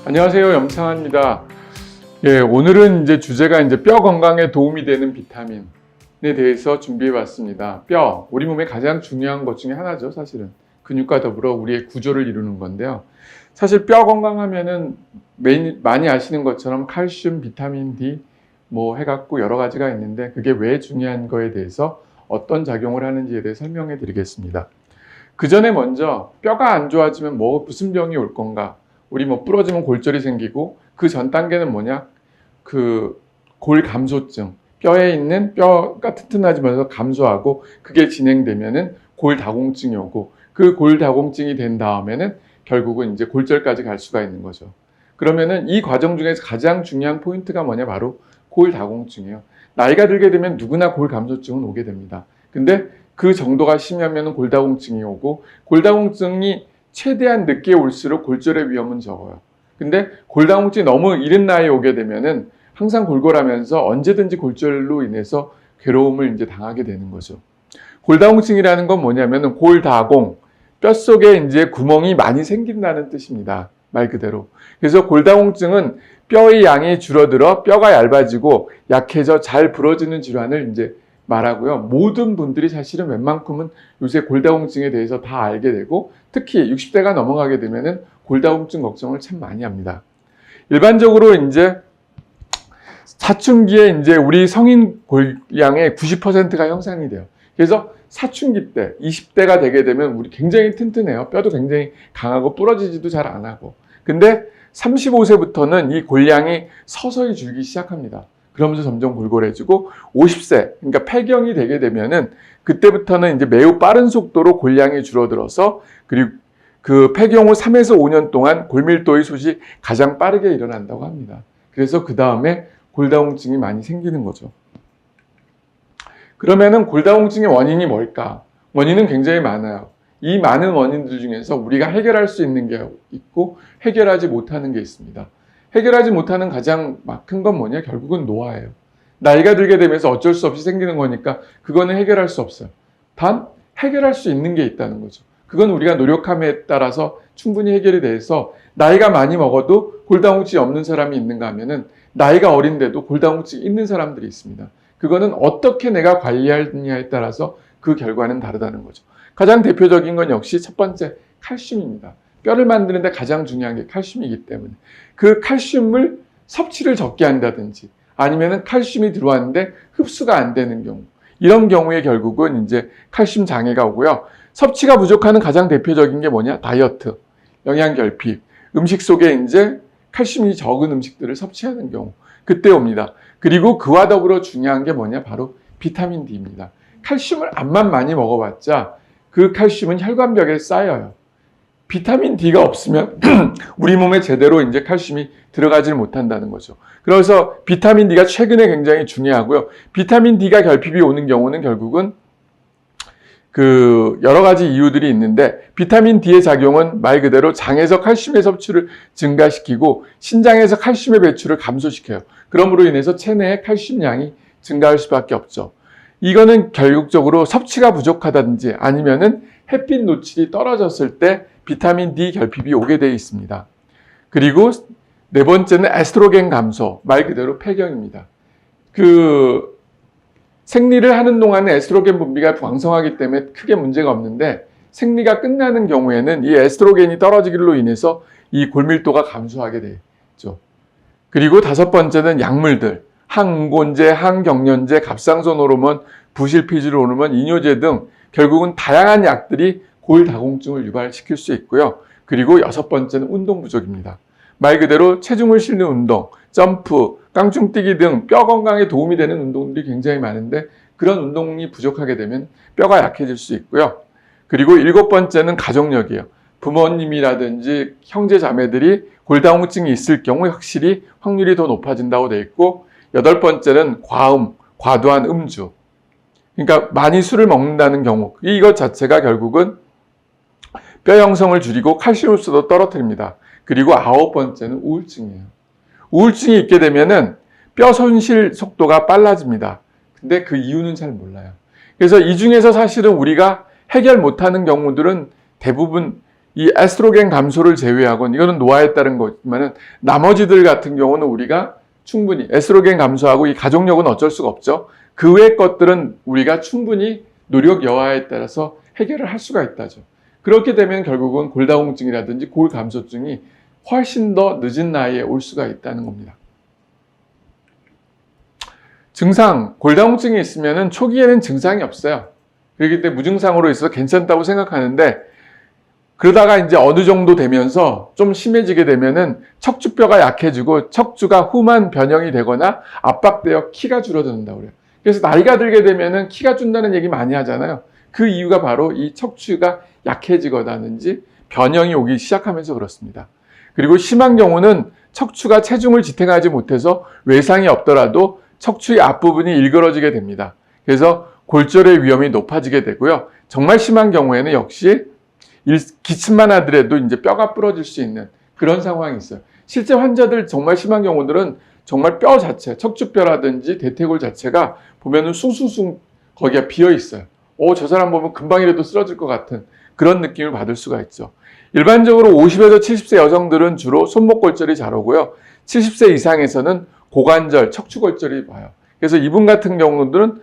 안녕하세요, 염창환입니다. 오늘은 주제가 뼈 건강에 도움이 되는 비타민에 대해서 준비해 봤습니다. 뼈, 우리 몸에 가장 중요한 것 중에 하나죠, 사실은. 근육과 더불어 우리의 구조를 이루는 건데요. 사실 뼈 건강하면은 많이 아시는 것처럼 칼슘, 비타민 D 해갖고 여러 가지가 있는데 그게 왜 중요한 거에 대해서 어떤 작용을 하는지에 대해 설명해 드리겠습니다. 그 전에 먼저 뼈가 안 좋아지면 무슨 병이 올 건가? 우리 부러지면 골절이 생기고 그 전 단계는 뭐냐? 골 감소증. 뼈에 있는 뼈가 튼튼해지면서 감소하고 그게 진행되면은 골다공증이 오고 그 골다공증이 된 다음에는 결국은 골절까지 갈 수가 있는 거죠. 그러면은 이 과정 중에서 가장 중요한 포인트가 뭐냐? 바로 골다공증이에요. 나이가 들게 되면 누구나 골감소증은 오게 됩니다. 근데 그 정도가 심하면 골다공증이 오고 골다공증이 최대한 늦게 올수록 골절의 위험은 적어요. 근데 골다공증이 너무 이른 나이에 오게 되면은 항상 골골하면서 언제든지 골절로 인해서 괴로움을 당하게 되는 거죠. 골다공증이라는 건 뭐냐면은 골다공, 뼛속에 구멍이 많이 생긴다는 뜻입니다. 말 그대로. 그래서 골다공증은 뼈의 양이 줄어들어 뼈가 얇아지고 약해져 잘 부러지는 질환을 말하고요. 모든 분들이 사실은 웬만큼은 요새 골다공증에 대해서 다 알게 되고 특히 60대가 넘어가게 되면은 골다공증 걱정을 참 많이 합니다. 일반적으로 사춘기에 우리 성인 골양의 90%가 형성이 돼요. 그래서 사춘기 때 20대가 되게 되면 우리 굉장히 튼튼해요. 뼈도 굉장히 강하고 부러지지도 잘 안 하고. 근데 35세부터는 이 골양이 서서히 줄기 시작합니다. 그러면서 점점 골골해지고 50세, 그러니까 폐경이 되게 되면은 그때부터는 매우 빠른 속도로 골량이 줄어들어서 그리고 그 폐경 후 3에서 5년 동안 골밀도의 솟이 가장 빠르게 일어난다고 합니다. 그래서 그 다음에 골다공증이 많이 생기는 거죠. 그러면은 골다공증의 원인이 뭘까? 원인은 굉장히 많아요. 이 많은 원인들 중에서 우리가 해결할 수 있는 게 있고 해결하지 못하는 게 있습니다. 해결하지 못하는 가장 큰 건 뭐냐? 결국은 노화예요. 나이가 들게 되면서 어쩔 수 없이 생기는 거니까 그거는 해결할 수 없어요. 단 해결할 수 있는 게 있다는 거죠. 그건 우리가 노력함에 따라서 충분히 해결이 돼서 나이가 많이 먹어도 골다공증이 없는 사람이 있는가 하면은 나이가 어린데도 골다공증이 있는 사람들이 있습니다. 그거는 어떻게 내가 관리하느냐에 따라서 그 결과는 다르다는 거죠. 가장 대표적인 건 역시 첫 번째 칼슘입니다. 뼈를 만드는데 가장 중요한 게 칼슘이기 때문에 그 칼슘을 섭취를 적게 한다든지 아니면은 칼슘이 들어왔는데 흡수가 안 되는 경우 이런 경우에 결국은 칼슘 장애가 오고요. 섭취가 부족하는 가장 대표적인 게 뭐냐? 다이어트, 영양결핍, 음식 속에 칼슘이 적은 음식들을 섭취하는 경우 그때 옵니다. 그리고 그와 더불어 중요한 게 뭐냐? 바로 비타민 D입니다. 칼슘을 암만 많이 먹어봤자 그 칼슘은 혈관벽에 쌓여요. 비타민 D가 없으면 우리 몸에 제대로 칼슘이 들어가질 못한다는 거죠. 그래서 비타민 D가 최근에 굉장히 중요하고요. 비타민 D가 결핍이 오는 경우는 결국은 여러 가지 이유들이 있는데 비타민 D의 작용은 말 그대로 장에서 칼슘의 섭취를 증가시키고 신장에서 칼슘의 배출을 감소시켜요. 그러므로 인해서 체내의 칼슘량이 증가할 수밖에 없죠. 이거는 결국적으로 섭취가 부족하다든지 아니면은 햇빛 노출이 떨어졌을 때 비타민 D 결핍이 오게 되어 있습니다. 그리고 네 번째는 에스트로겐 감소, 말 그대로 폐경입니다. 생리를 하는 동안에 에스트로겐 분비가 왕성하기 때문에 크게 문제가 없는데 생리가 끝나는 경우에는 이 에스트로겐이 떨어지기로 인해서 이 골밀도가 감소하게 되죠. 그리고 다섯 번째는 약물들, 항응곤제, 항경련제, 갑상선 호르몬, 부실피질 호르몬, 이뇨제 등 결국은 다양한 약들이 골다공증을 유발시킬 수 있고요. 그리고 여섯 번째는 운동 부족입니다. 말 그대로 체중을 실는 운동, 점프, 깡충뛰기 등 뼈 건강에 도움이 되는 운동들이 굉장히 많은데 그런 운동이 부족하게 되면 뼈가 약해질 수 있고요. 그리고 일곱 번째는 가족력이에요. 부모님이라든지 형제 자매들이 골다공증이 있을 경우 확실히 확률이 더 높아진다고 되어 있고 여덟 번째는 과음, 과도한 음주. 그러니까 많이 술을 먹는다는 경우 이것 자체가 결국은 뼈 형성을 줄이고 칼슘 흡수도 떨어뜨립니다. 그리고 아홉 번째는 우울증이에요. 우울증이 있게 되면은 뼈 손실 속도가 빨라집니다. 근데 그 이유는 잘 몰라요. 그래서 이 중에서 사실은 우리가 해결 못하는 경우들은 대부분 이 에스트로겐 감소를 제외하고는 이거는 노화에 따른 거지만은 나머지들 같은 경우는 우리가 충분히 에스트로겐 감소하고 이 가족력은 어쩔 수가 없죠. 그 외의 것들은 우리가 충분히 노력 여하에 따라서 해결을 할 수가 있다죠. 그렇게 되면 결국은 골다공증이라든지 골 감소증이 훨씬 더 늦은 나이에 올 수가 있다는 겁니다. 증상, 골다공증이 있으면 초기에는 증상이 없어요. 그렇기 때문에 무증상으로 있어서 괜찮다고 생각하는데 그러다가 이제 어느 정도 되면서 좀 심해지게 되면은 척추뼈가 약해지고 척추가 후만 변형이 되거나 압박되어 키가 줄어든다고 그래요. 그래서 나이가 들게 되면은 키가 준다는 얘기 많이 하잖아요. 그 이유가 바로 이 척추가 약해지거나든지 변형이 오기 시작하면서 그렇습니다. 그리고 심한 경우는 척추가 체중을 지탱하지 못해서 외상이 없더라도 척추의 앞부분이 일그러지게 됩니다. 그래서 골절의 위험이 높아지게 되고요. 정말 심한 경우에는 역시 기침만 하더라도 이제 뼈가 부러질 수 있는 그런 상황이 있어요. 실제 환자들 정말 심한 경우들은 정말 뼈 자체, 척추뼈라든지 대퇴골 자체가 보면은 숭숭숭 거기가 비어 있어요. 저 사람 보면 금방이라도 쓰러질 것 같은 그런 느낌을 받을 수가 있죠. 일반적으로 50에서 70세 여성들은 주로 손목골절이 잘 오고요. 70세 이상에서는 고관절, 척추골절이 와요. 그래서 이분 같은 경우들은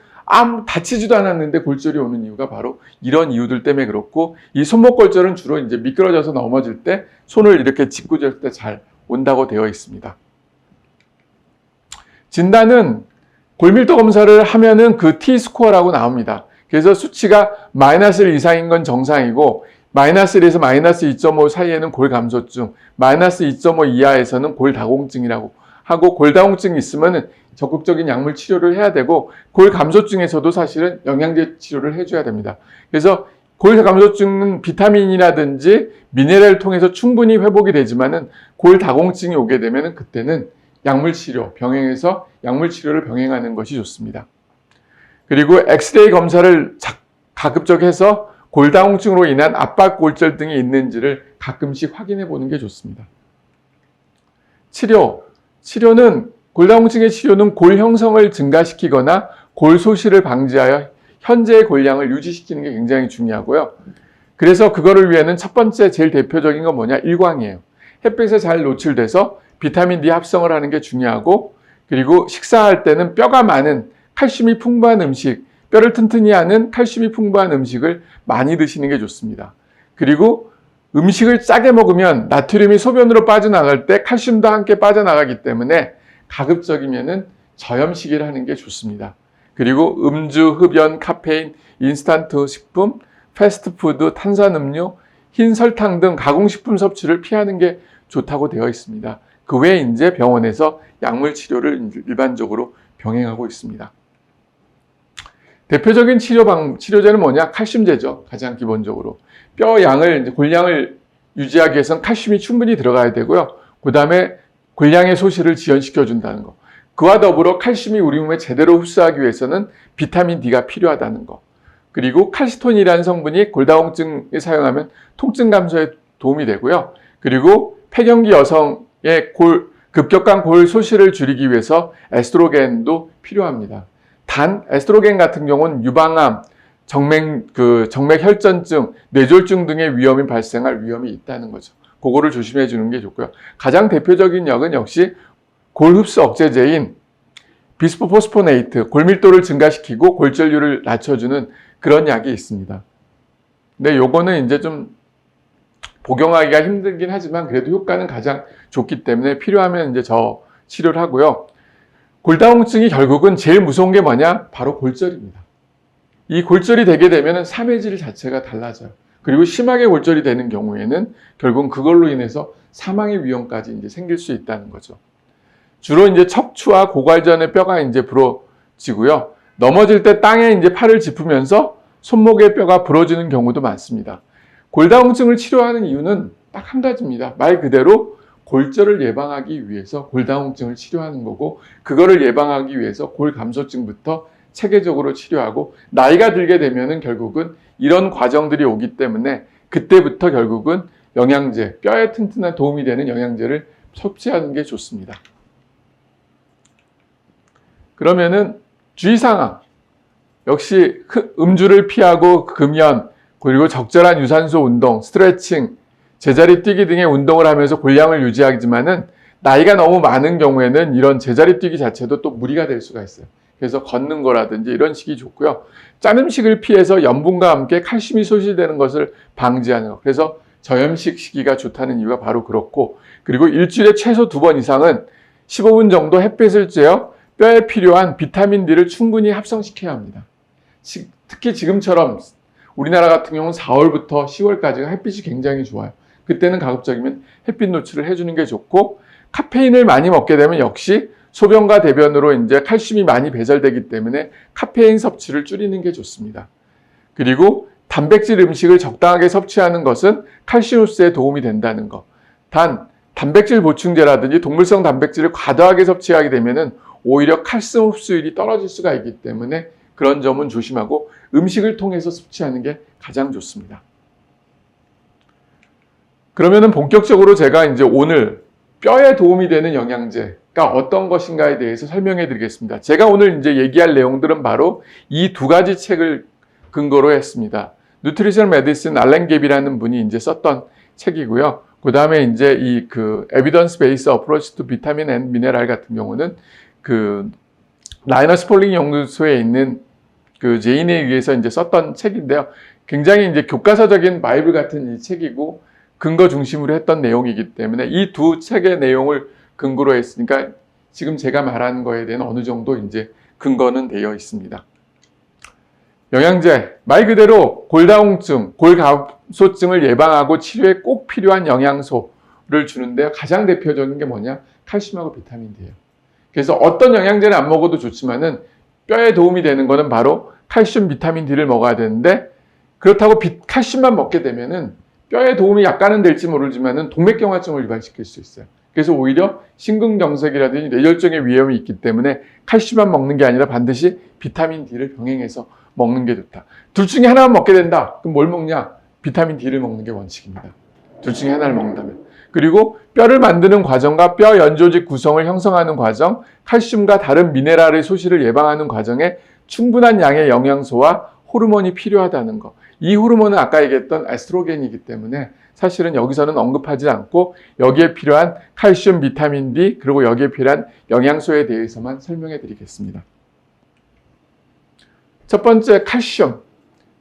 다치지도 않았는데 골절이 오는 이유가 바로 이런 이유들 때문에 그렇고, 이 손목골절은 주로 이제 미끄러져서 넘어질 때 손을 이렇게 짚고 쥘 때 잘 온다고 되어 있습니다. 진단은 골밀도 검사를 하면은 그 T스코어라고 나옵니다. 그래서 수치가 -1 이상인 건 정상이고, -1에서 -2.5 사이에는 골 감소증, -2.5 이하에서는 골 다공증이라고 하고, 골 다공증이 있으면은 적극적인 약물 치료를 해야 되고, 골 감소증에서도 사실은 영양제 치료를 해줘야 됩니다. 그래서 골 감소증은 비타민이라든지 미네랄을 통해서 충분히 회복이 되지만은 골 다공증이 오게 되면은 그때는 약물 치료, 병행해서 약물 치료를 병행하는 것이 좋습니다. 그리고 엑스레이 검사를 가급적 해서 골다공증으로 인한 압박골절 등이 있는지를 가끔씩 확인해 보는 게 좋습니다. 치료는 골다공증의 치료는 골 형성을 증가시키거나 골 소실을 방지하여 현재의 골량을 유지시키는 게 굉장히 중요하고요. 그래서 그거를 위해는 첫 번째 제일 대표적인 건 뭐냐? 일광이에요. 햇빛에 잘 노출돼서 비타민 D 합성을 하는 게 중요하고, 그리고 식사할 때는 뼈가 많은 칼슘이 풍부한 음식, 뼈를 튼튼히 하는 칼슘이 풍부한 음식을 많이 드시는 게 좋습니다. 그리고 음식을 짜게 먹으면 나트륨이 소변으로 빠져나갈 때 칼슘도 함께 빠져나가기 때문에 가급적이면은 저염식을 하는 게 좋습니다. 그리고 음주, 흡연, 카페인, 인스턴트 식품, 패스트푸드, 탄산음료, 흰 설탕 등 가공식품 섭취를 피하는 게 좋다고 되어 있습니다. 그 외에 이제 병원에서 약물 치료를 일반적으로 병행하고 있습니다. 대표적인 치료제는 뭐냐? 칼슘제죠. 가장 기본적으로. 뼈 양을, 골량을 유지하기 위해서는 칼슘이 충분히 들어가야 되고요. 그 다음에 골량의 소실을 지연시켜준다는 거. 그와 더불어 칼슘이 우리 몸에 제대로 흡수하기 위해서는 비타민 D가 필요하다는 거. 그리고 칼시톤이라는 성분이 골다공증에 사용하면 통증 감소에 도움이 되고요. 그리고 폐경기 여성의 급격한 골 소실을 줄이기 위해서 에스트로겐도 필요합니다. 단 에스트로겐 같은 경우는 유방암, 정맥혈전증, 뇌졸중 등의 위험이 발생할 위험이 있다는 거죠. 그거를 조심해 주는 게 좋고요. 가장 대표적인 약은 역시 골 흡수 억제제인 비스포포스포네이트, 골밀도를 증가시키고 골절률을 낮춰주는 그런 약이 있습니다. 근데 요거는 이제 좀 복용하기가 힘들긴 하지만 그래도 효과는 가장 좋기 때문에 필요하면 이제 저 치료를 하고요. 골다공증이 결국은 제일 무서운 게 뭐냐? 바로 골절입니다. 이 골절이 되게 되면 삶의 자체가 달라져요. 그리고 심하게 골절이 되는 경우에는 결국은 그걸로 인해서 사망의 위험까지 이제 생길 수 있다는 거죠. 주로 이제 척추와 고관절의 뼈가 이제 부러지고요. 넘어질 때 땅에 이제 팔을 짚으면서 손목의 뼈가 부러지는 경우도 많습니다. 골다공증을 치료하는 이유는 딱 한 가지입니다. 말 그대로 골절을 예방하기 위해서 골다공증을 치료하는 거고, 그거를 예방하기 위해서 골 감소증부터 체계적으로 치료하고, 나이가 들게 되면은 결국은 이런 과정들이 오기 때문에 그때부터 결국은 영양제, 뼈에 튼튼한 도움이 되는 영양제를 섭취하는 게 좋습니다. 그러면은 주의사항, 역시 음주를 피하고 금연, 그리고 적절한 유산소 운동, 스트레칭, 제자리 뛰기 등의 운동을 하면서 골량을 유지하지만은 나이가 너무 많은 경우에는 이런 제자리 뛰기 자체도 또 무리가 될 수가 있어요. 그래서 걷는 거라든지 이런 식이 좋고요. 짠 음식을 피해서 염분과 함께 칼슘이 소실되는 것을 방지하는 것. 그래서 저염식 시기가 좋다는 이유가 바로 그렇고, 그리고 일주일에 최소 2번 이상은 15분 정도 햇빛을 쬐어 뼈에 필요한 비타민 D를 충분히 합성시켜야 합니다. 특히 지금처럼 우리나라 같은 경우는 4월부터 10월까지가 햇빛이 굉장히 좋아요. 그때는 가급적이면 햇빛 노출을 해주는 게 좋고, 카페인을 많이 먹게 되면 역시 소변과 대변으로 이제 칼슘이 많이 배설되기 때문에 카페인 섭취를 줄이는 게 좋습니다. 그리고 단백질 음식을 적당하게 섭취하는 것은 칼슘 흡수에 도움이 된다는 것. 단, 단백질 보충제라든지 동물성 단백질을 과다하게 섭취하게 되면은 오히려 칼슘 흡수율이 떨어질 수가 있기 때문에 그런 점은 조심하고 음식을 통해서 섭취하는 게 가장 좋습니다. 그러면은 본격적으로 제가 이제 오늘 뼈에 도움이 되는 영양제가 어떤 것인가에 대해서 설명해 드리겠습니다. 제가 오늘 이제 얘기할 내용들은 바로 이 2가지 책을 근거로 했습니다. Nutritional Medicine 알렌 갭이라는 분이 이제 썼던 책이고요. 그 다음에 이제 이 Evidence Based Approach to Vitamin and Mineral 같은 경우는 라이너스 폴링 연구소에 있는 제인에 의해서 이제 썼던 책인데요. 굉장히 이제 교과서적인 바이블 같은 이 책이고 근거 중심으로 했던 내용이기 때문에 이 2 책의 내용을 근거로 했으니까 지금 제가 말하는 거에 대한 어느 정도 이제 근거는 되어 있습니다. 영양제, 말 그대로 골다공증, 골감소증을 예방하고 치료에 꼭 필요한 영양소를 주는데요. 가장 대표적인 게 뭐냐? 칼슘하고 비타민 D예요. 그래서 어떤 영양제를 안 먹어도 좋지만은 뼈에 도움이 되는 거는 바로 칼슘, 비타민 D를 먹어야 되는데, 그렇다고 칼슘만 먹게 되면은 뼈에 도움이 약간은 될지 모르지만은 동맥경화증을 유발시킬 수 있어요. 그래서 오히려 심근경색이라든지 뇌졸중의 위험이 있기 때문에 칼슘만 먹는 게 아니라 반드시 비타민 D를 병행해서 먹는 게 좋다. 둘 중에 하나만 먹게 된다. 그럼 뭘 먹냐? 비타민 D를 먹는 게 원칙입니다. 둘 중에 하나를 먹는다면. 그리고 뼈를 만드는 과정과 뼈 연조직 구성을 형성하는 과정, 칼슘과 다른 미네랄의 소실을 예방하는 과정에 충분한 양의 영양소와 호르몬이 필요하다는 것. 이 호르몬은 아까 얘기했던 에스트로겐이기 때문에 사실은 여기서는 언급하지 않고 여기에 필요한 칼슘, 비타민 D, 그리고 여기에 필요한 영양소에 대해서만 설명해 드리겠습니다. 첫 번째, 칼슘.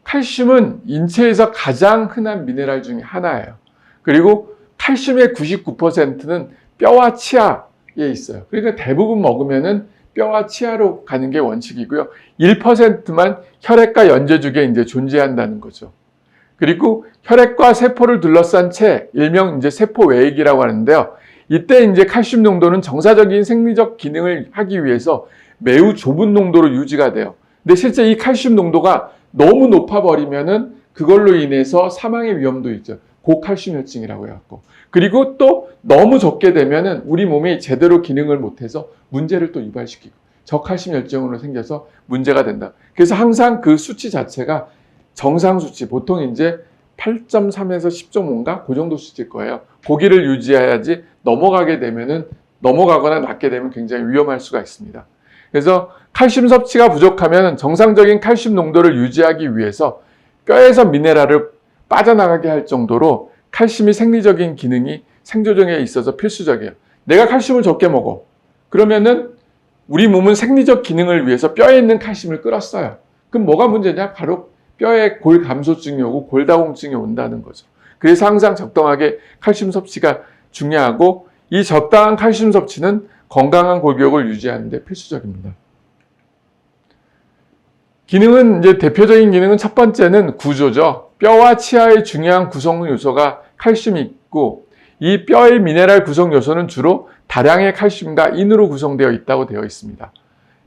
칼슘은 인체에서 가장 흔한 미네랄 중에 하나예요. 그리고 칼슘의 99%는 뼈와 치아에 있어요. 그러니까 대부분 먹으면은 뼈와 치아로 가는 게 원칙이고요. 1%만 혈액과 연제죽에 이제 존재한다는 거죠. 그리고 혈액과 세포를 둘러싼 채 일명 이제 세포 외액이라고 하는데요. 이때 이제 칼슘 농도는 정사적인 생리적 기능을 하기 위해서 매우 좁은 농도로 유지가 돼요. 근데 실제 이 칼슘 농도가 너무 높아 버리면은 그걸로 인해서 사망의 위험도 있죠. 고칼슘혈증이라고 해갖고. 그리고 또 너무 적게 되면은 우리 몸이 제대로 기능을 못해서 문제를 또 유발시키고 저칼슘혈증으로 생겨서 문제가 된다. 그래서 항상 그 수치 자체가 정상 수치, 보통 이제 8.3에서 10.5인가? 그 정도 수치일 거예요. 고기를 유지해야지 넘어가거나 낮게 되면 굉장히 위험할 수가 있습니다. 그래서 칼슘 섭취가 부족하면 정상적인 칼슘 농도를 유지하기 위해서 뼈에서 미네랄을 빠져나가게 할 정도로 칼슘이 생리적인 기능이 생조정에 있어서 필수적이에요. 내가 칼슘을 적게 먹어. 그러면은 우리 몸은 생리적 기능을 위해서 뼈에 있는 칼슘을 끌었어요. 그럼 뭐가 문제냐? 바로 뼈에 골감소증이 오고 골다공증이 온다는 거죠. 그래서 항상 적당하게 칼슘 섭취가 중요하고 이 적당한 칼슘 섭취는 건강한 골격을 유지하는 데 필수적입니다. 기능은 이제 대표적인 기능은 첫 번째는 구조죠. 뼈와 치아의 중요한 구성 요소가 칼슘이 있고 이 뼈의 미네랄 구성 요소는 주로 다량의 칼슘과 인으로 구성되어 있다고 되어 있습니다.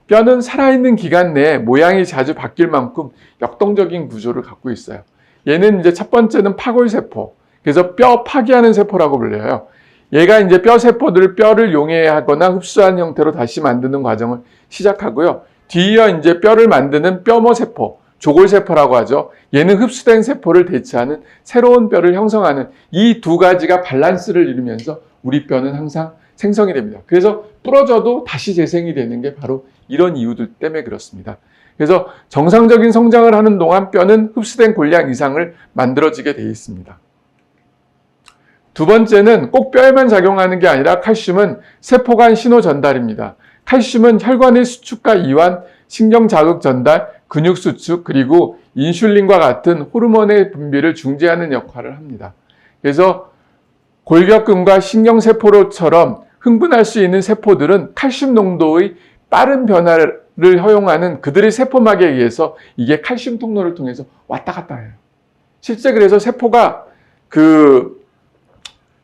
뼈는 살아있는 기간 내에 모양이 자주 바뀔 만큼 역동적인 구조를 갖고 있어요. 얘는 이제 첫 번째는 파골세포. 그래서 뼈 파기하는 세포라고 불려요. 얘가 이제 뼈 세포들을 뼈를 용해하거나 흡수한 형태로 다시 만드는 과정을 시작하고요. 뒤이어 이제 뼈를 만드는 뼈모세포, 조골세포라고 하죠. 얘는 흡수된 세포를 대체하는 새로운 뼈를 형성하는 이 2가지가 밸런스를 이루면서 우리 뼈는 항상 생성이 됩니다. 그래서 부러져도 다시 재생이 되는 게 바로 이런 이유들 때문에 그렇습니다. 그래서 정상적인 성장을 하는 동안 뼈는 흡수된 골량 이상을 만들어지게 되어 있습니다. 두 번째는 꼭 뼈에만 작용하는 게 아니라 칼슘은 세포 간 신호 전달입니다. 칼슘은 혈관의 수축과 이완, 신경 자극 전달, 근육 수축, 그리고 인슐린과 같은 호르몬의 분비를 중재하는 역할을 합니다. 그래서 골격근과 신경세포로처럼 흥분할 수 있는 세포들은 칼슘 농도의 빠른 변화를 허용하는 그들의 세포막에 의해서 이게 칼슘 통로를 통해서 왔다 갔다 해요. 실제 그래서 세포가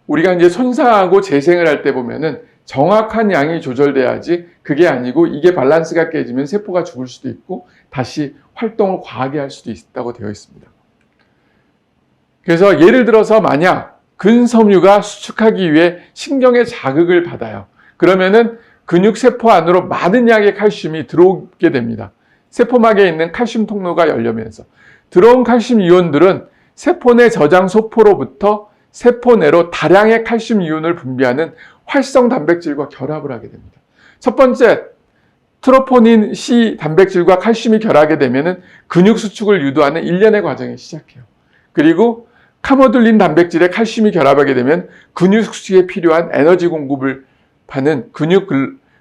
우리가 이제 손상하고 재생을 할 때 보면은 정확한 양이 조절돼야지, 그게 아니고 이게 밸런스가 깨지면 세포가 죽을 수도 있고 다시 활동을 과하게 할 수도 있다고 되어 있습니다. 그래서 예를 들어서 만약 근섬유가 수축하기 위해 신경의 자극을 받아요. 그러면은 근육세포 안으로 많은 양의 칼슘이 들어오게 됩니다. 세포막에 있는 칼슘 통로가 열리면서 들어온 칼슘 이온들은 세포 내 저장 소포로부터 세포 내로 다량의 칼슘 이온을 분비하는 활성 단백질과 결합을 하게 됩니다. 첫 번째, 트로포닌 C 단백질과 칼슘이 결합하게 되면 근육 수축을 유도하는 일련의 과정이 시작해요. 그리고 카모듈린 단백질에 칼슘이 결합하게 되면 근육 수축에 필요한 에너지 공급을 받는 근육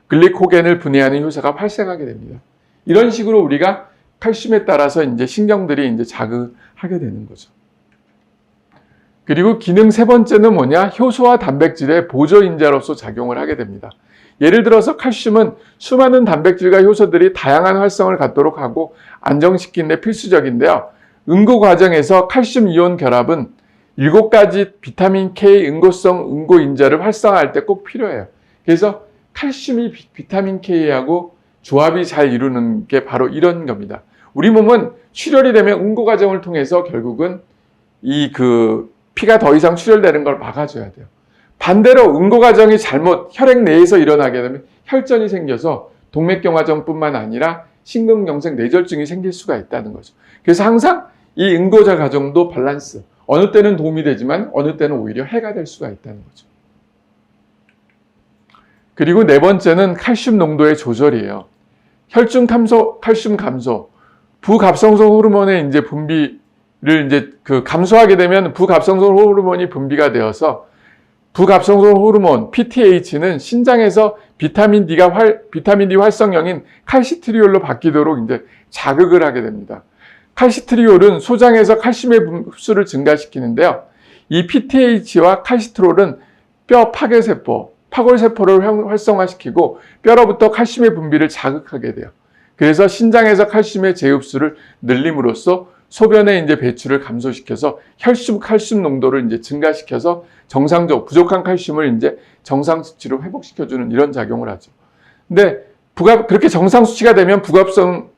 글리코겐을 분해하는 효소가 발생하게 됩니다. 이런 식으로 우리가 칼슘에 따라서 이제 신경들이 이제 자극하게 되는 거죠. 그리고 기능 세 번째는 뭐냐? 효소와 단백질의 보조인자로서 작용을 하게 됩니다. 예를 들어서 칼슘은 수많은 단백질과 효소들이 다양한 활성을 갖도록 하고 안정시키는 데 필수적인데요. 응고 과정에서 칼슘 이온 결합은 7가지 비타민 K 응고성 응고인자를 활성화할 때 꼭 필요해요. 그래서 칼슘이 비타민 K하고 조합이 잘 이루는 게 바로 이런 겁니다. 우리 몸은 출혈이 되면 응고 과정을 통해서 결국은 피가 더 이상 출혈되는 걸 막아줘야 돼요. 반대로 응고 과정이 잘못 혈액 내에서 일어나게 되면 혈전이 생겨서 동맥경화증뿐만 아니라 심근경색 뇌졸중이 생길 수가 있다는 거죠. 그래서 항상 이 응고자 과정도 밸런스, 어느 때는 도움이 되지만 어느 때는 오히려 해가 될 수가 있다는 거죠. 그리고 네 번째는 칼슘 농도의 조절이에요. 혈중 칼슘 감소, 부갑성성 호르몬의 이제 분비를 감소하게 되면 부갑성성 호르몬이 분비가 되어서 부갑성성 호르몬 PTH는 신장에서 비타민 D 활성형인 칼시트리올로 바뀌도록 이제 자극을 하게 됩니다. 칼시트리올은 소장에서 칼슘의 흡수를 증가시키는데요. 이 PTH와 칼시트롤은 뼈 파골세포를 활성화시키고 뼈로부터 칼슘의 분비를 자극하게 돼요. 그래서 신장에서 칼슘의 재흡수를 늘림으로써 소변의 이제 배출을 감소시켜서 칼슘 농도를 이제 증가시켜서 부족한 칼슘을 이제 정상 수치로 회복시켜주는 이런 작용을 하죠. 근데 그렇게 정상 수치가 되면 부갑성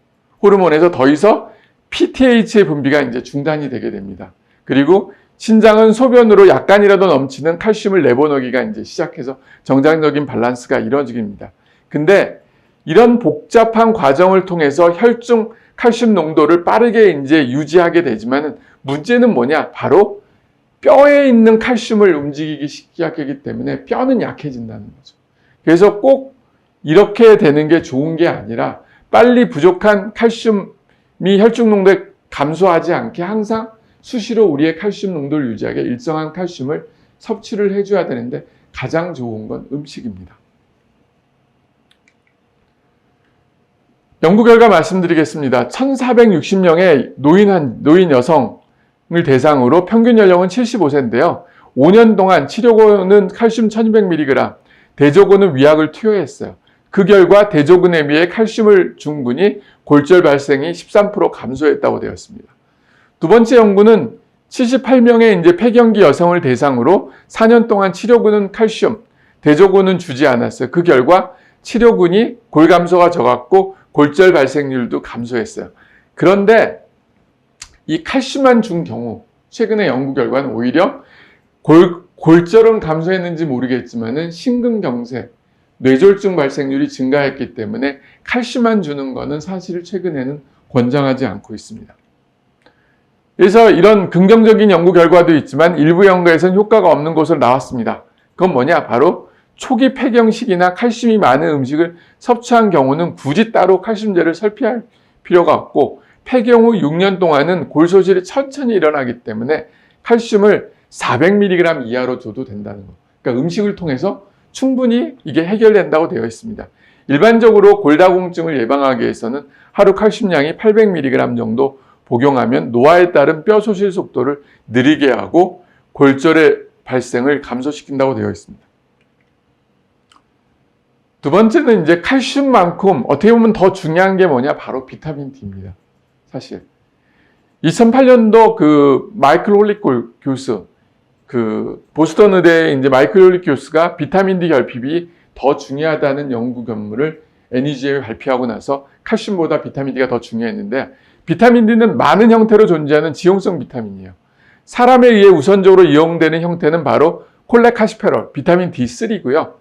호르몬에서 더 이상 PTH의 분비가 이제 중단이 되게 됩니다. 그리고 신장은 소변으로 약간이라도 넘치는 칼슘을 내보내기가 이제 시작해서 정상적인 밸런스가 이루어집니다. 근데 이런 복잡한 과정을 통해서 혈중 칼슘 농도를 빠르게 이제 유지하게 되지만은 문제는 뭐냐? 바로 뼈에 있는 칼슘을 움직이기 시작하기 때문에 뼈는 약해진다는 거죠. 그래서 꼭 이렇게 되는 게 좋은 게 아니라 빨리 부족한 칼슘이 혈중 농도에 감소하지 않게 항상 수시로 우리의 칼슘 농도를 유지하게 일정한 칼슘을 섭취를 해줘야 되는데 가장 좋은 건 음식입니다. 연구 결과 말씀드리겠습니다. 1460명의 노인 여성을 대상으로 평균 연령은 75세인데요. 5년 동안 치료고는 칼슘 1200mg, 대조고는 위약을 투여했어요. 그 결과 대조군에 비해 칼슘을 준 군이 골절 발생이 13% 감소했다고 되었습니다. 두 번째 연구는 78명의 이제 폐경기 여성을 대상으로 4년 동안 치료군은 칼슘, 대조군은 주지 않았어요. 그 결과 치료군이 골 감소가 적었고 골절 발생률도 감소했어요. 그런데 이 칼슘만 준 경우 최근의 연구 결과는 오히려 골절은 감소했는지 모르겠지만은 심근경색, 뇌졸중 발생률이 증가했기 때문에 칼슘만 주는 것은 사실 최근에는 권장하지 않고 있습니다. 그래서 이런 긍정적인 연구 결과도 있지만 일부 연구에서는 효과가 없는 것으로 나왔습니다. 그건 뭐냐? 바로 초기 폐경 시기나 칼슘이 많은 음식을 섭취한 경우는 굳이 따로 칼슘제를 섭취할 필요가 없고 폐경 후 6년 동안은 골 소실이 천천히 일어나기 때문에 칼슘을 400mg 이하로 줘도 된다는 거. 그러니까 음식을 통해서 충분히 이게 해결된다고 되어 있습니다. 일반적으로 골다공증을 예방하기 위해서는 하루 칼슘량이 800mg 정도 복용하면 노화에 따른 뼈 소실 속도를 느리게 하고 골절의 발생을 감소시킨다고 되어 있습니다. 두 번째는 이제 칼슘만큼 어떻게 보면 더 중요한 게 뭐냐? 바로 비타민 D입니다. 사실. 2008년도 그 마이클 홀릭 교수, 그 보스턴 의대의 이제 마이클 홀릭 교수가 비타민 D 결핍이 더 중요하다는 연구 결론을 NEJ에 발표하고 나서 칼슘보다 비타민 D가 더 중요했는데, 비타민 D는 많은 형태로 존재하는 지용성 비타민이에요. 사람에 의해 우선적으로 이용되는 형태는 바로 콜레카시페롤, 비타민 D3고요.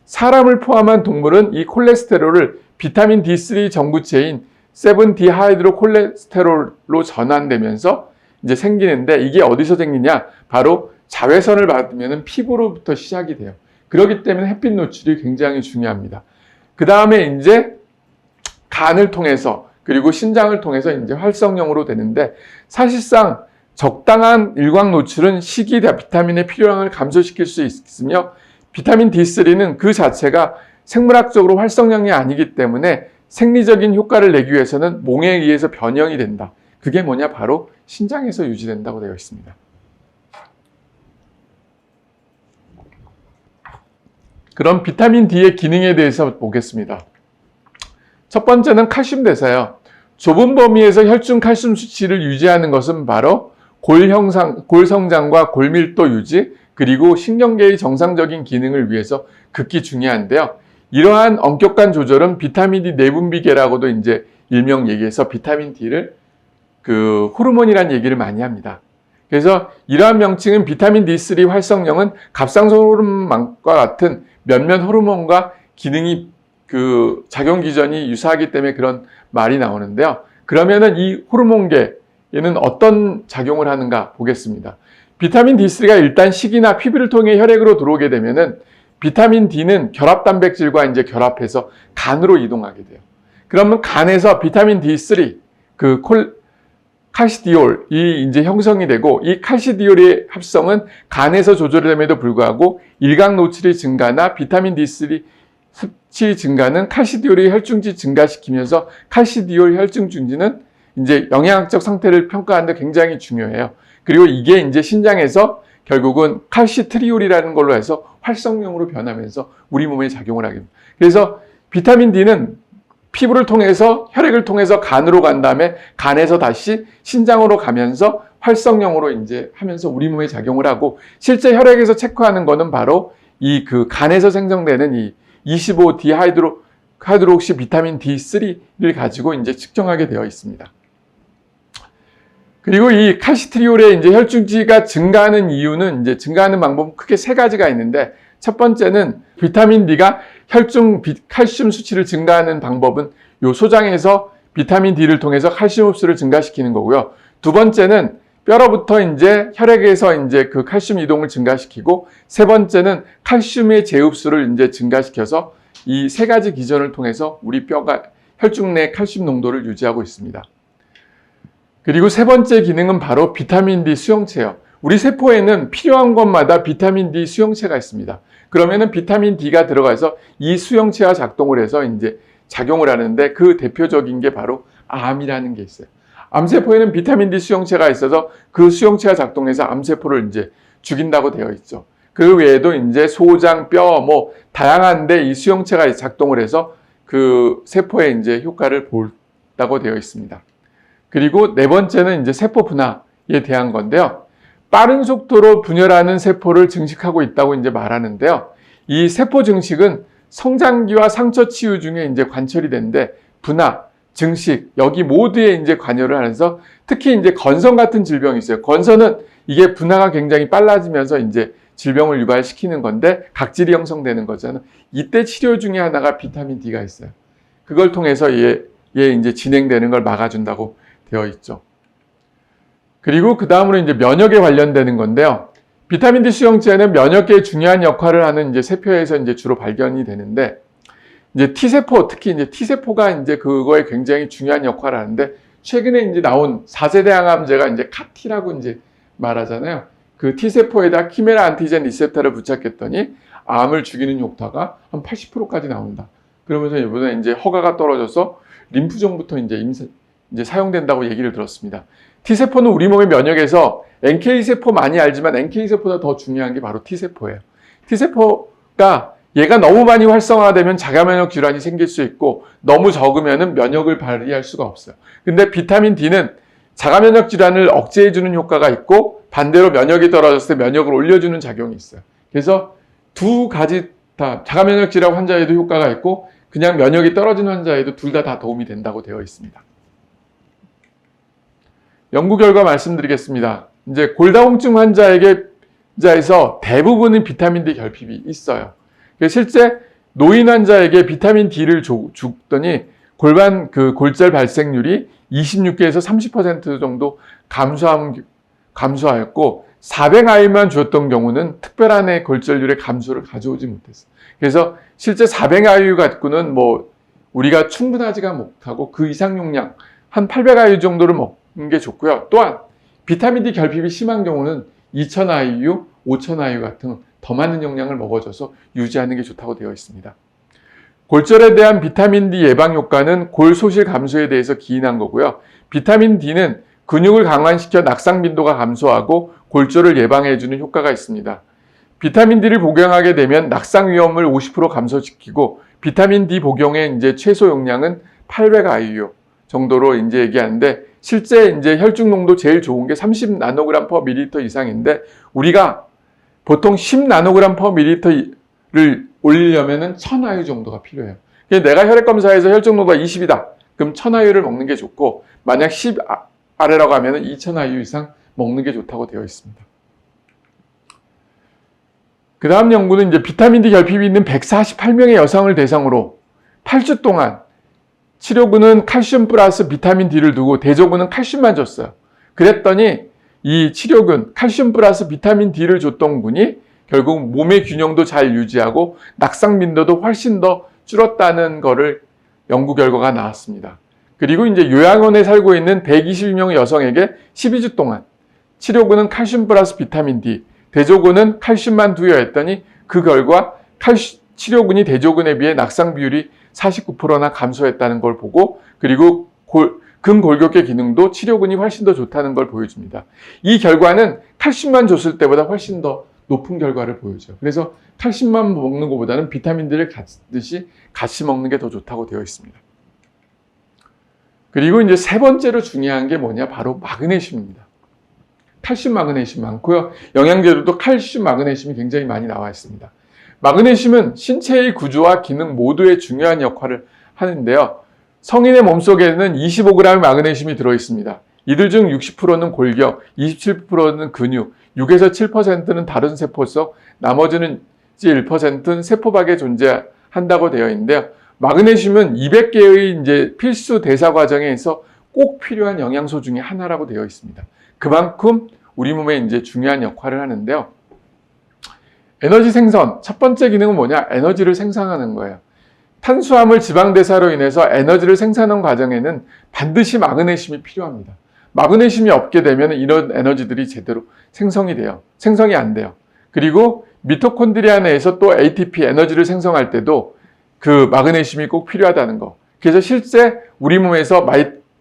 사람을 포함한 동물은 이 콜레스테롤을 비타민 D3 전구체인 7-디하이드로콜레스테롤로 전환되면서 이제 생기는데, 이게 어디서 생기냐? 바로 자외선을 받으면 피부로부터 시작이 돼요. 그렇기 때문에 햇빛 노출이 굉장히 중요합니다. 그 다음에 이제 간을 통해서 그리고 신장을 통해서 이제 활성형으로 되는데, 사실상 적당한 일광 노출은 식이 비타민의 필요량을 감소시킬 수 있으며, 비타민 D3는 그 자체가 생물학적으로 활성형이 아니기 때문에 생리적인 효과를 내기 위해서는 몽에 의해서 변형이 된다. 그게 뭐냐? 바로 신장에서 유지된다고 되어 있습니다. 그럼 비타민 D의 기능에 대해서 보겠습니다. 첫 번째는 칼슘 대사예요. 좁은 범위에서 혈중 칼슘 수치를 유지하는 것은 바로 골 성장과 골 밀도 유지, 그리고 신경계의 정상적인 기능을 위해서 극히 중요한데요. 이러한 엄격한 조절은 비타민 D 내분비계라고도 이제 일명 얘기해서 비타민 D를 그 호르몬이라는 얘기를 많이 합니다. 그래서 이러한 명칭은 비타민 D3 활성형은 갑상선 호르몬과 같은 몇몇 호르몬과 기능이 그 작용 기전이 유사하기 때문에 그런 말이 나오는데요. 그러면은 이 호르몬계에는 어떤 작용을 하는가 보겠습니다. 비타민 D3가 일단 식이나 피부를 통해 혈액으로 들어오게 되면은 비타민 D는 결합 단백질과 이제 결합해서 간으로 이동하게 돼요. 그러면 간에서 비타민 D3 그 칼시디올이 이제 형성이 되고, 이 칼시디올의 합성은 간에서 조절됨에도 불구하고 일광 노출이 증가나 비타민 D3 섭취 증가는 칼시디올의 혈중지 증가시키면서 칼시디올 혈중 중지는 이제 영양학적 상태를 평가하는 데 굉장히 중요해요. 그리고 이게 이제 신장에서 결국은 칼시트리올이라는 걸로 해서 활성형으로 변하면서 우리 몸에 작용을 하게 됩니다. 그래서 비타민 D는 피부를 통해서 혈액을 통해서 간으로 간 다음에 간에서 다시 신장으로 가면서 활성형으로 이제 하면서 우리 몸에 작용을 하고, 실제 혈액에서 체크하는 거는 바로 이 그 간에서 생성되는 이 25-디하이드로ok시 비타민 D3를 가지고 이제 측정하게 되어 있습니다. 그리고 이 칼시트리올의 이제 혈중지가 증가하는 이유는 이제 증가하는 방법은 크게 세 가지가 있는데, 첫 번째는 비타민 D가 혈중 칼슘 수치를 증가하는 방법은 요 소장에서 비타민 D를 통해서 칼슘 흡수를 증가시키는 거고요. 두 번째는 뼈로부터 이제 혈액에서 이제 그 칼슘 이동을 증가시키고, 세 번째는 칼슘의 재흡수를 이제 증가시켜서 이 세 가지 기전을 통해서 우리 뼈가 혈중 내 칼슘 농도를 유지하고 있습니다. 그리고 세 번째 기능은 바로 비타민 D 수용체예요. 우리 세포에는 필요한 것마다 비타민 D 수용체가 있습니다. 그러면은 비타민 D가 들어가서 이 수용체와 작동을 해서 이제 작용을 하는데, 그 대표적인 게 바로 암이라는 게 있어요. 암세포에는 비타민 D 수용체가 있어서 그 수용체가 작동해서 암세포를 이제 죽인다고 되어 있죠. 그 외에도 이제 소장, 뼈, 뭐 다양한데 이 수용체가 작동을 해서 그 세포에 이제 효과를 본다고 되어 있습니다. 그리고 네 번째는 이제 세포 분화에 대한 건데요. 빠른 속도로 분열하는 세포를 증식하고 있다고 이제 말하는데요. 이 세포 증식은 성장기와 상처 치유 중에 이제 관철이 되는데, 분화, 증식, 여기 모두에 이제 관여를 하면서 특히 이제 건선 같은 질병이 있어요. 건선은 이게 분화가 굉장히 빨라지면서 이제 질병을 유발시키는 건데 각질이 형성되는 거잖아요. 이때 치료 중에 하나가 비타민 D가 있어요. 그걸 통해서 얘 이제 진행되는 걸 막아준다고 되어 있죠. 그리고 그 다음으로 이제 면역에 관련되는 건데요. 비타민 D 수용체는 면역계에 중요한 역할을 하는 이제 세포에서 이제 주로 발견이 되는데, 이제 T세포, 특히 이제 T세포가 이제 그거에 굉장히 중요한 역할을 하는데, 최근에 이제 나온 4세대 항암제가 이제 카티라고 이제 말하잖아요. 그 T세포에다 키메라 안티젠 리셉터를 부착했더니 암을 죽이는 효과가 한 80%까지 나온다. 그러면서 이번에 이제 허가가 떨어져서 림프종부터 이제 사용된다고 얘기를 들었습니다. T세포는 우리 몸의 면역에서 NK세포 많이 알지만 NK세포보다 더 중요한 게 바로 T세포예요. T세포가 얘가 너무 많이 활성화되면 자가면역 질환이 생길 수 있고 너무 적으면 면역을 발휘할 수가 없어요. 근데 비타민 D는 자가면역 질환을 억제해주는 효과가 있고 반대로 면역이 떨어졌을 때 면역을 올려주는 작용이 있어요. 그래서 두 가지 다 자가면역 질환 환자에도 효과가 있고 그냥 면역이 떨어진 환자에도 둘 다 도움이 된다고 되어 있습니다. 연구 결과 말씀드리겠습니다. 이제 골다공증 환자에서 대부분은 비타민 D 결핍이 있어요. 실제 노인 환자에게 비타민 D를 줬더니 골절 발생률이 26개에서 30% 정도 감소하였고 400IU만 주었던 경우는 특별한 골절률의 감소를 가져오지 못했어요. 그래서 실제 400IU 갖고는 우리가 충분하지가 못하고 그 이상 용량 한 800IU 정도를 먹는 게 좋고요. 또한 비타민 D 결핍이 심한 경우는 2000IU, 5000IU 같은 더 많은 용량을 먹어줘서 유지하는 게 좋다고 되어 있습니다. 골절에 대한 비타민 D 예방 효과는 골 소실 감소에 대해서 기인한 거고요. 비타민 D는 근육을 강화시켜 낙상 빈도가 감소하고 골절을 예방해주는 효과가 있습니다. 비타민 D를 복용하게 되면 낙상 위험을 50% 감소시키고 비타민 D 복용의 이제 최소 용량은 800IU 정도로 이제 얘기하는데 실제 이제 혈중 농도 제일 좋은 게 30 나노그램 per 밀리리터 이상인데 우리가 보통 10 나노그램 per 밀리리터를 올리려면은 1000IU 정도가 필요해요. 내가 혈액 검사에서 혈중 농도가 20이다. 그럼 1000IU를 먹는 게 좋고 만약 10 아래라고 하면은 2000IU 이상 먹는 게 좋다고 되어 있습니다. 그 다음 연구는 이제 비타민 D 결핍이 있는 148명의 여성을 대상으로 8주 동안 치료군은 칼슘 플러스 비타민 D를 두고 대조군은 칼슘만 줬어요. 그랬더니 이 치료군 칼슘 플러스 비타민 D를 줬던 군이 결국 몸의 균형도 잘 유지하고 낙상 빈도도 훨씬 더 줄었다는 거를 연구 결과가 나왔습니다. 그리고 이제 요양원에 살고 있는 122명 여성에게 12주 동안 치료군은 칼슘 플러스 비타민 D, 대조군은 칼슘만 투여했더니 그 결과 치료군이 대조군에 비해 낙상 비율이 49%나 감소했다는 걸 보고 그리고 근골격계 기능도 치료군이 훨씬 더 좋다는 걸 보여줍니다. 이 결과는 칼슘만 줬을 때보다 훨씬 더 높은 결과를 보여줘요. 그래서 칼슘만 먹는 것보다는 비타민 D를 같이 먹는 게 더 좋다고 되어 있습니다. 그리고 이제 세 번째로 중요한 게 뭐냐? 바로 마그네슘입니다. 칼슘, 마그네슘 많고요. 영양제로도 칼슘, 마그네슘이 굉장히 많이 나와 있습니다. 마그네슘은 신체의 구조와 기능 모두에 중요한 역할을 하는데요. 성인의 몸속에는 25g의 마그네슘이 들어있습니다. 이들 중 60%는 골격, 27%는 근육, 6에서 7%는 다른 세포 속, 나머지는 1%는 세포 밖에 존재한다고 되어 있는데요. 마그네슘은 200개의 이제 필수 대사 과정에서 꼭 필요한 영양소 중에 하나라고 되어 있습니다. 그만큼 우리 몸에 이제 중요한 역할을 하는데요. 에너지 생성, 첫 번째 기능은 뭐냐? 에너지를 생산하는 거예요. 탄수화물 지방 대사로 인해서 에너지를 생산하는 과정에는 반드시 마그네슘이 필요합니다. 마그네슘이 없게 되면 이런 에너지들이 제대로 생성이 안 돼요. 그리고 미토콘드리아 내에서 또 ATP, 에너지를 생성할 때도 그 마그네슘이 꼭 필요하다는 거. 그래서 실제 우리 몸에서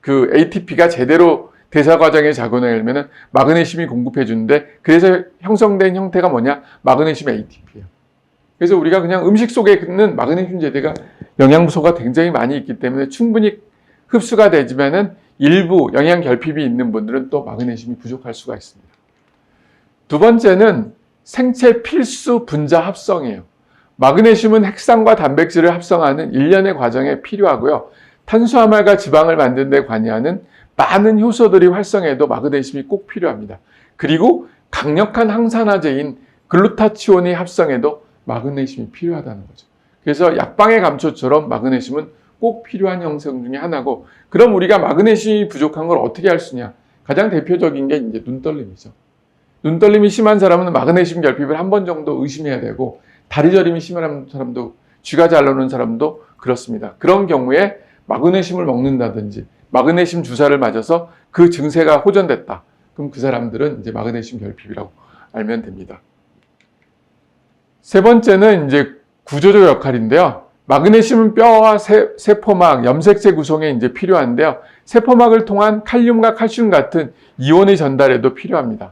그 ATP가 제대로 대사 과정에 작용하려면 마그네슘이 공급해 주는데 그래서 형성된 형태가 뭐냐? 마그네슘 ATP예요. 그래서 우리가 그냥 음식 속에 있는 마그네슘 제대가 영양소가 굉장히 많이 있기 때문에 충분히 흡수가 되지만은 일부 영양 결핍이 있는 분들은 또 마그네슘이 부족할 수가 있습니다. 두 번째는 생체 필수 분자 합성이에요. 마그네슘은 핵산과 단백질을 합성하는 일련의 과정에 필요하고요. 탄수화물과 지방을 만드는 데 관여하는 많은 효소들이 활성해도 마그네슘이 꼭 필요합니다. 그리고 강력한 항산화제인 글루타치온이 합성해도 마그네슘이 필요하다는 거죠. 그래서 약방의 감초처럼 마그네슘은 꼭 필요한 형성 중에 하나고, 그럼 우리가 마그네슘이 부족한 걸 어떻게 할 수 있냐? 가장 대표적인 게 이제 눈떨림이죠. 눈떨림이 심한 사람은 마그네슘 결핍을 한 번 정도 의심해야 되고, 다리 저림이 심한 사람도, 쥐가 잘 나오는 사람도 그렇습니다. 그런 경우에 마그네슘을 먹는다든지 마그네슘 주사를 맞아서 그 증세가 호전됐다. 그럼 그 사람들은 이제 마그네슘 결핍이라고 알면 됩니다. 세 번째는 이제 구조적 역할인데요. 마그네슘은 뼈와 세포막, 염색체 구성에 이제 필요한데요. 세포막을 통한 칼륨과 칼슘 같은 이온의 전달에도 필요합니다.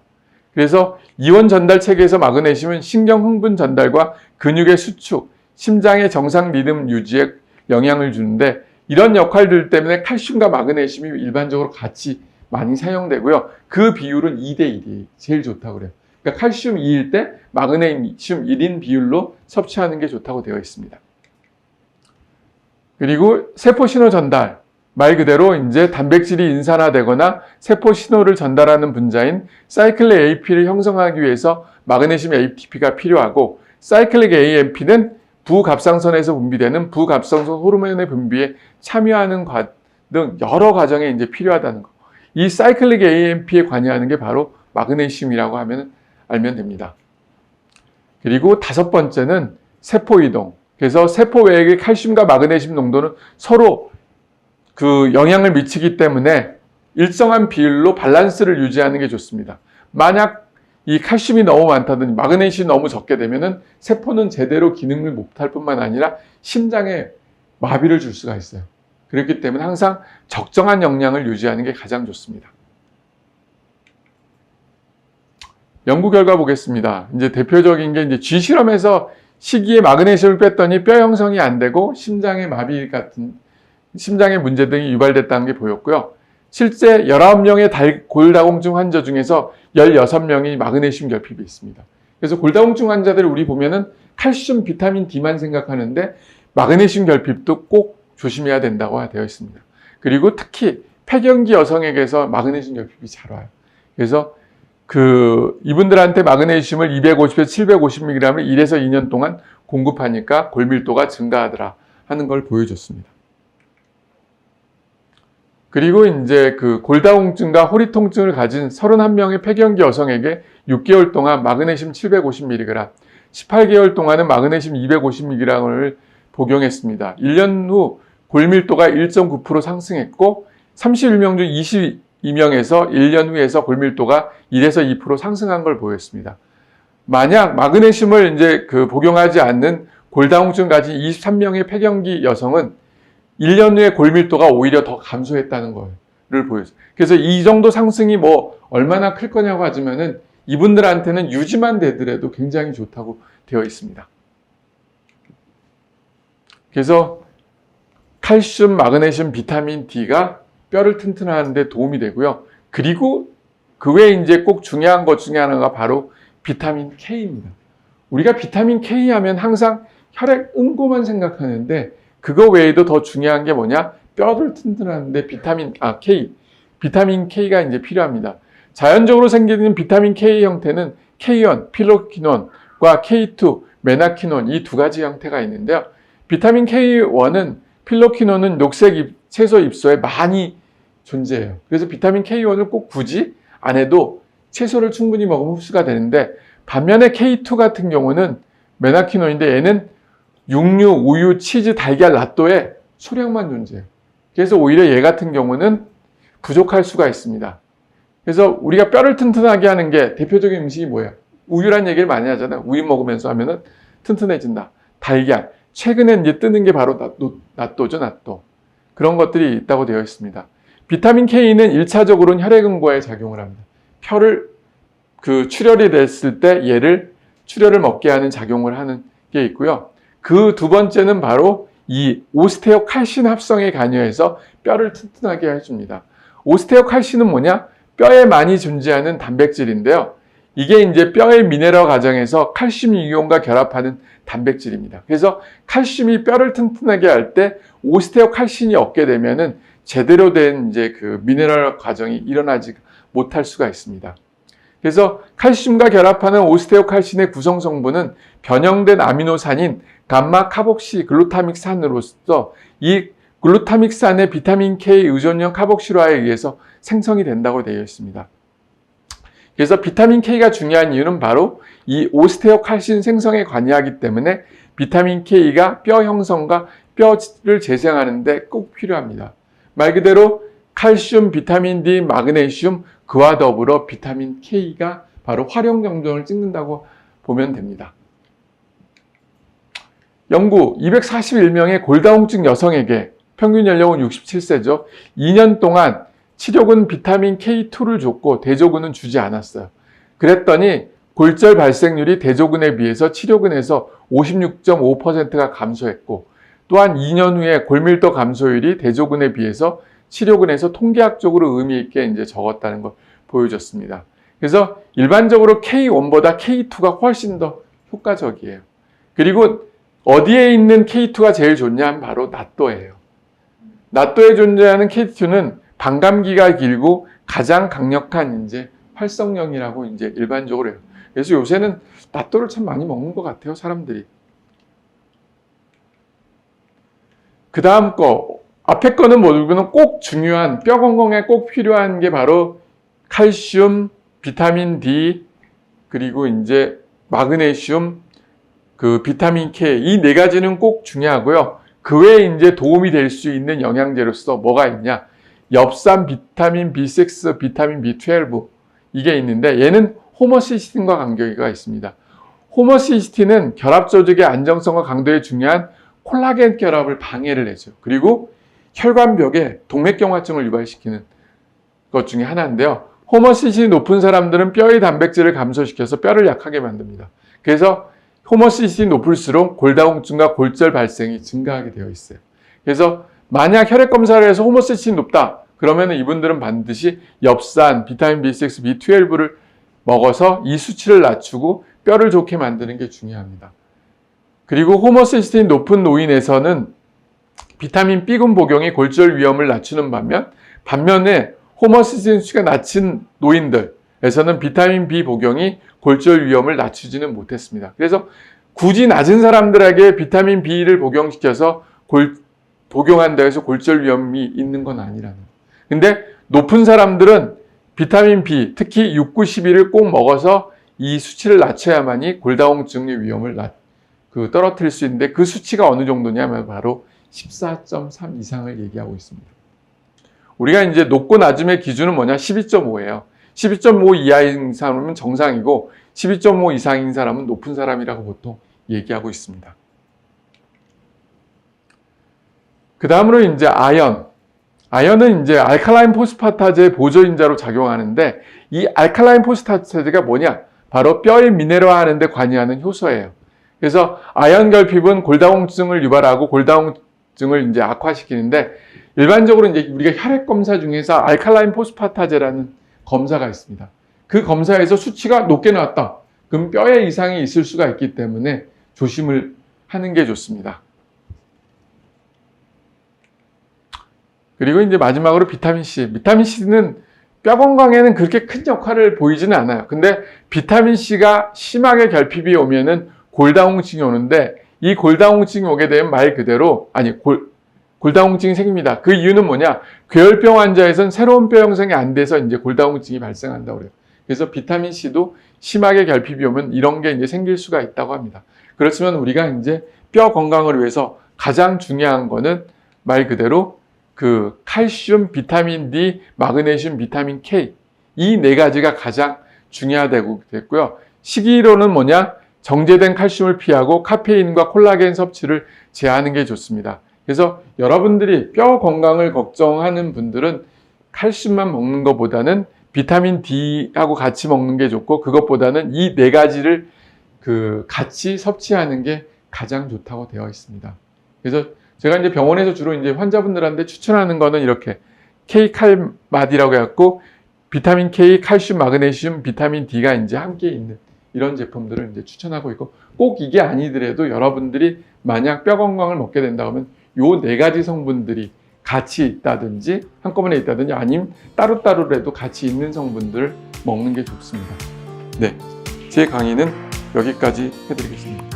그래서 이온 전달 체계에서 마그네슘은 신경 흥분 전달과 근육의 수축, 심장의 정상 리듬 유지에 영향을 주는데 이런 역할들 때문에 칼슘과 마그네슘이 일반적으로 같이 많이 사용되고요. 그 비율은 2대1이 제일 좋다고 그래요. 그러니까 칼슘 2일 때 마그네슘 1인 비율로 섭취하는 게 좋다고 되어 있습니다. 그리고 세포 신호 전달. 말 그대로 이제 단백질이 인산화되거나 세포 신호를 전달하는 분자인 사이클릭 AMP를 형성하기 위해서 마그네슘 ATP가 필요하고 사이클릭 AMP는 부갑상선에서 분비되는 부갑상선 호르몬의 분비에 참여하는 등 여러 과정에 이제 필요하다는 거. 이 사이클릭 AMP에 관여하는 게 바로 마그네슘이라고 알면 됩니다. 그리고 다섯 번째는 세포 이동. 그래서 세포 외의 칼슘과 마그네슘 농도는 서로 그 영향을 미치기 때문에 일정한 비율로 밸런스를 유지하는 게 좋습니다. 만약 이 칼슘이 너무 많다든지 마그네슘이 너무 적게 되면은 세포는 제대로 기능을 못할 뿐만 아니라 심장에 마비를 줄 수가 있어요. 그렇기 때문에 항상 적정한 영양을 유지하는 게 가장 좋습니다. 연구 결과 보겠습니다. 이제 대표적인 게 이제 쥐 실험에서 식이에 마그네슘을 뺐더니 뼈 형성이 안 되고 심장의 마비 같은 심장의 문제 등이 유발됐다는 게 보였고요. 실제 19명의 골다공증 환자 중에서 16명이 마그네슘 결핍이 있습니다. 그래서 골다공증 환자들을 우리 보면은 칼슘, 비타민 D만 생각하는데 마그네슘 결핍도 꼭 조심해야 된다고 되어 있습니다. 그리고 특히 폐경기 여성에게서 마그네슘 결핍이 잘 와요. 그래서 이분들한테 마그네슘을 250에서 750mg을 1에서 2년 동안 공급하니까 골밀도가 증가하더라 하는 걸 보여줬습니다. 그리고 이제 골다공증과 허리 통증을 가진 31명의 폐경기 여성에게 6개월 동안 마그네슘 750mg, 18개월 동안은 마그네슘 250mg을 복용했습니다. 1년 후 골밀도가 1.9% 상승했고 31명 중 22명에서 1년 후에서 골밀도가 1에서 2% 상승한 걸 보였습니다. 만약 마그네슘을 이제 복용하지 않는 골다공증을 가진 23명의 폐경기 여성은 1년 후에 골밀도가 오히려 더 감소했다는 거를 보여줘요. 그래서 이 정도 상승이 뭐 얼마나 클 거냐고 하지만은 이분들한테는 유지만 되더라도 굉장히 좋다고 되어 있습니다. 그래서 칼슘, 마그네슘, 비타민 D가 뼈를 튼튼하는 데 도움이 되고요. 그리고 그 외에 이제 꼭 중요한 것 중에 하나가 바로 비타민 K입니다. 우리가 비타민 K 하면 항상 혈액 응고만 생각하는데 그거 외에도 더 중요한 게 뭐냐? 뼈를 튼튼하는데 비타민 K가 이제 필요합니다. 자연적으로 생기는 비타민 K 형태는 K1, 필로키논과 K2, 메나키논 이 두 가지 형태가 있는데요. 비타민 K1은 필로키논은 녹색 채소 잎소에 많이 존재해요. 그래서 비타민 K1을 꼭 굳이 안 해도 채소를 충분히 먹으면 흡수가 되는데 반면에 K2 같은 경우는 메나키논인데 얘는 육류, 우유, 치즈, 달걀, 낫또에 소량만 존재해요. 그래서 오히려 얘 같은 경우는 부족할 수가 있습니다. 그래서 우리가 뼈를 튼튼하게 하는 게 대표적인 음식이 뭐예요? 우유란 얘기를 많이 하잖아요. 우유 먹으면서 하면은 튼튼해진다. 달걀. 최근에 이제 뜨는 게 바로 낫또죠, 낫또. 그런 것들이 있다고 되어 있습니다. 비타민 K는 1차적으로는 혈액응고에 작용을 합니다. 혈을 출혈이 됐을 때 얘를 출혈을 먹게 하는 작용을 하는 게 있고요. 그 두 번째는 바로 이 오스테오칼신 합성에 관여해서 뼈를 튼튼하게 해줍니다. 오스테오칼신은 뭐냐? 뼈에 많이 존재하는 단백질인데요. 이게 이제 뼈의 미네랄 과정에서 칼슘 이온과 결합하는 단백질입니다. 그래서 칼슘이 뼈를 튼튼하게 할 때 오스테오칼신이 없게 되면은 제대로 된 이제 미네랄 과정이 일어나지 못할 수가 있습니다. 그래서 칼슘과 결합하는 오스테오칼신의 구성 성분은 변형된 아미노산인 감마 카복시 글루타믹산으로서 이 글루타믹산의 비타민 K 의존형 카복실화에 의해서 생성이 된다고 되어 있습니다. 그래서 비타민 K가 중요한 이유는 바로 이 오스테오칼신 생성에 관여하기 때문에 비타민 K가 뼈 형성과 뼈를 재생하는 데 꼭 필요합니다. 말 그대로 칼슘, 비타민 D, 마그네슘 그와 더불어 비타민 K가 바로 활용정전을 찍는다고 보면 됩니다. 연구 241명의 골다공증 여성에게 평균 연령은 67세죠. 2년 동안 치료근 비타민 K2를 줬고 대조군은 주지 않았어요. 그랬더니 골절 발생률이 대조군에 비해서 치료근에서 56.5%가 감소했고, 또한 2년 후에 골밀도 감소율이 대조군에 비해서 치료근에서 통계학적으로 의미 있게 이제 적었다는 걸 보여줬습니다. 그래서 일반적으로 K1보다 K2가 훨씬 더 효과적이에요. 그리고 어디에 있는 K2가 제일 좋냐? 바로 나또예요. 나또에 존재하는 K2는 반감기가 길고 가장 강력한 이제 활성령이라고 이제 일반적으로 해요. 그래서 요새는 나또를 참 많이 먹는 것 같아요, 사람들이. 그 다음 거, 앞에 거는 모두는 꼭 중요한, 뼈 건강에 꼭 필요한 게 바로 칼슘, 비타민 D, 그리고 이제 마그네슘, 비타민 K, 이 네 가지는 꼭 중요하고요. 그 외에 이제 도움이 될 수 있는 영양제로서 뭐가 있냐? 엽산, 비타민 B6, 비타민 B12 이게 있는데, 얘는 호모시스틴과 관계가 있습니다. 호모시스틴은 결합 조직의 안정성과 강도에 중요한 콜라겐 결합을 방해를 해줘요. 그리고 혈관벽에 동맥경화증을 유발시키는 것 중에 하나인데요. 호모시스틴이 높은 사람들은 뼈의 단백질을 감소시켜서 뼈를 약하게 만듭니다. 그래서 호모시스틴이 높을수록 골다공증과 골절 발생이 증가하게 되어 있어요. 그래서 만약 혈액 검사를 해서 호모시스틴이 높다, 그러면 이분들은 반드시 엽산, 비타민 B6, B12를 먹어서 이 수치를 낮추고 뼈를 좋게 만드는 게 중요합니다. 그리고 호모시스틴이 높은 노인에서는 비타민 B군 복용이 골절 위험을 낮추는 반면에 호모시스틴 수치가 낮은 노인들에서는 비타민 B 복용이 골절 위험을 낮추지는 못했습니다. 그래서 굳이 낮은 사람들에게 비타민 B를 복용시켜서 복용한다고 해서 골절 위험이 있는 건 아니라는 거예요. 근데 높은 사람들은 비타민 B, 특히 6, 9, 12를 꼭 먹어서 이 수치를 낮춰야만이 골다공증의 위험을 떨어뜨릴 수 있는데, 그 수치가 어느 정도냐면 바로 14.3 이상을 얘기하고 있습니다. 우리가 이제 높고 낮음의 기준은 뭐냐? 12.5예요. 12.5 이하인 사람은 정상이고 12.5 이상인 사람은 높은 사람이라고 보통 얘기하고 있습니다. 그 다음으로 이제 아연은 이제 알칼라인 포스파타제의 보조인자로 작용하는데, 이 알칼라인 포스파타제가 뭐냐? 바로 뼈의 미네랄화하는 데 관여하는 효소예요. 그래서 아연 결핍은 골다공증을 유발하고 골다공증을 이제 악화시키는데, 일반적으로 이제 우리가 혈액 검사 중에서 알칼라인 포스파타제라는 검사가 있습니다. 그 검사에서 수치가 높게 나왔다, 그럼 뼈에 이상이 있을 수가 있기 때문에 조심을 하는 게 좋습니다. 그리고 이제 마지막으로 비타민C. 비타민C는 뼈 건강에는 그렇게 큰 역할을 보이지는 않아요. 근데 비타민C가 심하게 결핍이 오면은 골다공증이 오는데, 이 골다공증이 오게 되면 말 그대로, 골다공증이 생깁니다. 그 이유는 뭐냐? 괴혈병 환자에선 새로운 뼈 형성이 안 돼서 이제 골다공증이 발생한다고 그래요. 그래서 비타민C도 심하게 결핍이 오면 이런 게 이제 생길 수가 있다고 합니다. 그렇지만 우리가 이제 뼈 건강을 위해서 가장 중요한 거는 말 그대로 칼슘, 비타민 D, 마그네슘, 비타민 K, 이 네 가지가 가장 중요하다고 됐고요. 식이로는 뭐냐? 정제된 칼슘을 피하고 카페인과 콜라겐 섭취를 제한하는 게 좋습니다. 그래서 여러분들이 뼈 건강을 걱정하는 분들은 칼슘만 먹는 것보다는 비타민 D하고 같이 먹는 게 좋고, 그것보다는 이 네 가지를 같이 섭취하는 게 가장 좋다고 되어 있습니다. 그래서 제가 이제 병원에서 주로 이제 환자분들한테 추천하는 거는 이렇게 K칼마디라고 해갖고 비타민 K, 칼슘, 마그네슘, 비타민 D가 이제 함께 있는 이런 제품들을 이제 추천하고 있고, 꼭 이게 아니더라도 여러분들이 만약 뼈 건강을 먹게 된다면 요 네 가지 성분들이 같이 있다든지 한꺼번에 있다든지 아니면 따로따로라도 같이 있는 성분들을 먹는 게 좋습니다. 네, 제 강의는 여기까지 해드리겠습니다.